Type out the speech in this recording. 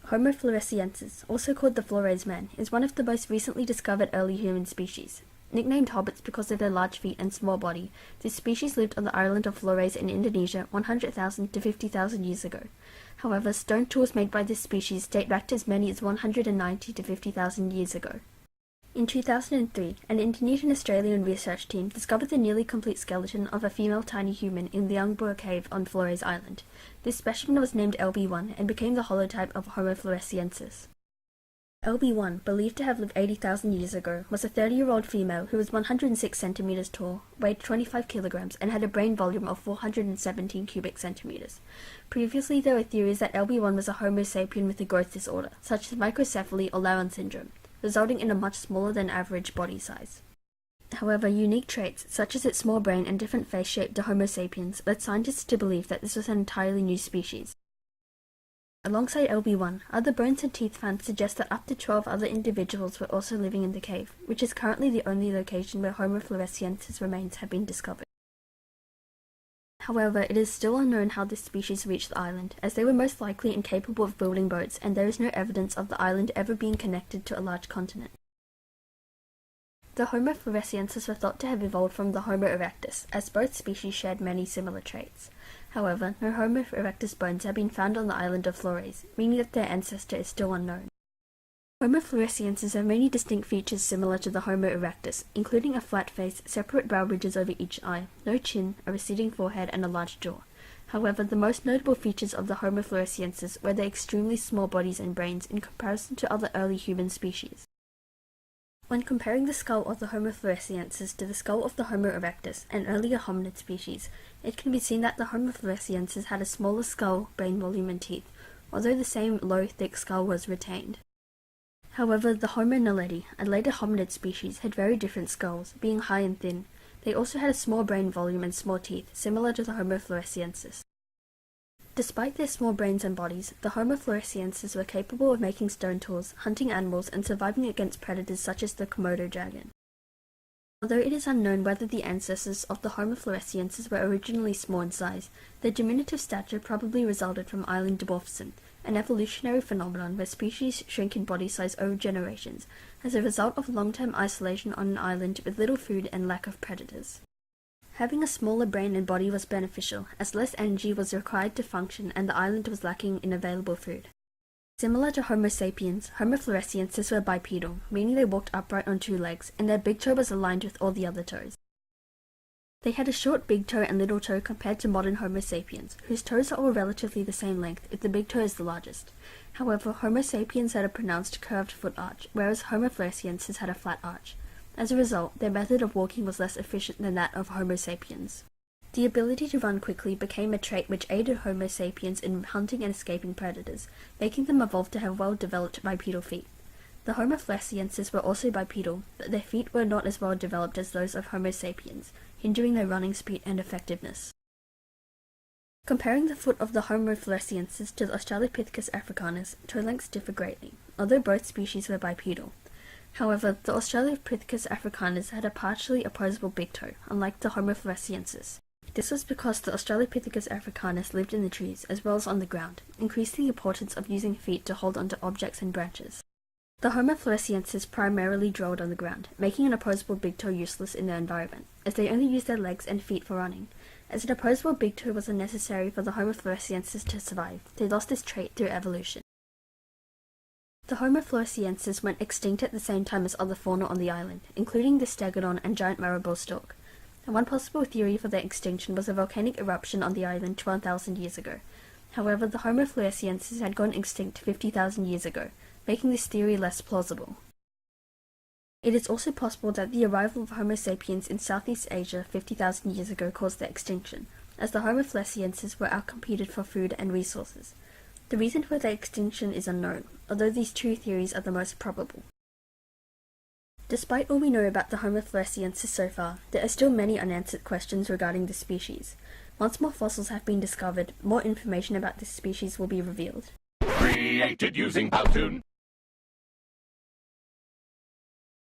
Homo floresiensis, also called the Flores man, is one of the most recently discovered early human species. Nicknamed hobbits because of their large feet and small body, this species lived on the island of Flores in Indonesia 100,000 to 50,000 years ago. However, stone tools made by this species date back to as many as 190 to 50,000 years ago. In 2003, an Indonesian-Australian research team discovered the nearly complete skeleton of a female tiny human in Liangbua Cave on Flores Island. This specimen was named LB1 and became the holotype of Homo floresiensis. LB1, believed to have lived 80,000 years ago, was a 30-year-old female who was 106 centimeters tall, weighed 25 kilograms, and had a brain volume of 417 cubic centimeters. Previously, there were theories that LB1 was a Homo sapien with a growth disorder, such as microcephaly or Laron syndrome, resulting in a much smaller than average body size. However, unique traits, such as its small brain and different face shape to Homo sapiens, led scientists to believe that this was an entirely new species. Alongside LB1, other bones and teeth found suggest that up to 12 other individuals were also living in the cave, which is currently the only location where Homo floresiensis remains have been discovered. However, it is still unknown how this species reached the island, as they were most likely incapable of building boats and there is no evidence of the island ever being connected to a large continent. The Homo floresiensis were thought to have evolved from the Homo erectus, as both species shared many similar traits. However, no Homo erectus bones have been found on the island of Flores, meaning that their ancestor is still unknown. Homo floresiensis have many distinct features similar to the Homo erectus, including a flat face, separate brow ridges over each eye, no chin, a receding forehead, and a large jaw. However, the most notable features of the Homo floresiensis were their extremely small bodies and brains in comparison to other early human species. When comparing the skull of the Homo floresiensis to the skull of the Homo erectus, an earlier hominid species, it can be seen that the Homo floresiensis had a smaller skull, brain volume, and teeth, although the same low, thick skull was retained. However, the Homo naledi, a later hominid species, had very different skulls, being high and thin. They also had a small brain volume and small teeth, similar to the Homo floresiensis. Despite their small brains and bodies, the Homo floresiensis were capable of making stone tools, hunting animals, and surviving against predators such as the Komodo dragon. Although it is unknown whether the ancestors of the Homo floresiensis were originally small in size, their diminutive stature probably resulted from island dwarfism, an evolutionary phenomenon where species shrink in body size over generations, as a result of long-term isolation on an island with little food and lack of predators. Having a smaller brain and body was beneficial, as less energy was required to function and the island was lacking in available food. Similar to Homo sapiens, Homo floresiensis were bipedal, meaning they walked upright on two legs, and their big toe was aligned with all the other toes. They had a short big toe and little toe compared to modern Homo sapiens, whose toes are all relatively the same length, if the big toe is the largest. However, Homo sapiens had a pronounced curved foot arch, whereas Homo floresiensis had a flat arch. As a result, their method of walking was less efficient than that of Homo sapiens. The ability to run quickly became a trait which aided Homo sapiens in hunting and escaping predators, making them evolve to have well-developed bipedal feet. The Homo floresiensis were also bipedal, but their feet were not as well developed as those of Homo sapiens, hindering their running speed and effectiveness. Comparing the foot of the Homo floresiensis to the Australopithecus africanus, toe lengths differ greatly, although both species were bipedal. However, the Australopithecus africanus had a partially opposable big toe, unlike the Homo floresiensis. This was because the Australopithecus africanus lived in the trees as well as on the ground, increasing the importance of using feet to hold onto objects and branches. The Homo floresiensis primarily dwelled on the ground, making an opposable big toe useless in their environment, as they only used their legs and feet for running. As an opposable big toe was unnecessary for the Homo floresiensis to survive, they lost this trait through evolution. The Homo floresiensis went extinct at the same time as other fauna on the island, including the stegodon and giant marabou stork. And one possible theory for their extinction was a volcanic eruption on the island 12,000 years ago. However, the Homo floresiensis had gone extinct 50,000 years ago, making this theory less plausible. It is also possible that the arrival of Homo sapiens in Southeast Asia 50,000 years ago caused their extinction, as the Homo floresiensis were outcompeted for food and resources. The reason for their extinction is unknown, although these two theories are the most probable. Despite all we know about the Homo floresiensis so far, there are still many unanswered questions regarding the species. Once more fossils have been discovered, more information about this species will be revealed. Created using Powtoon.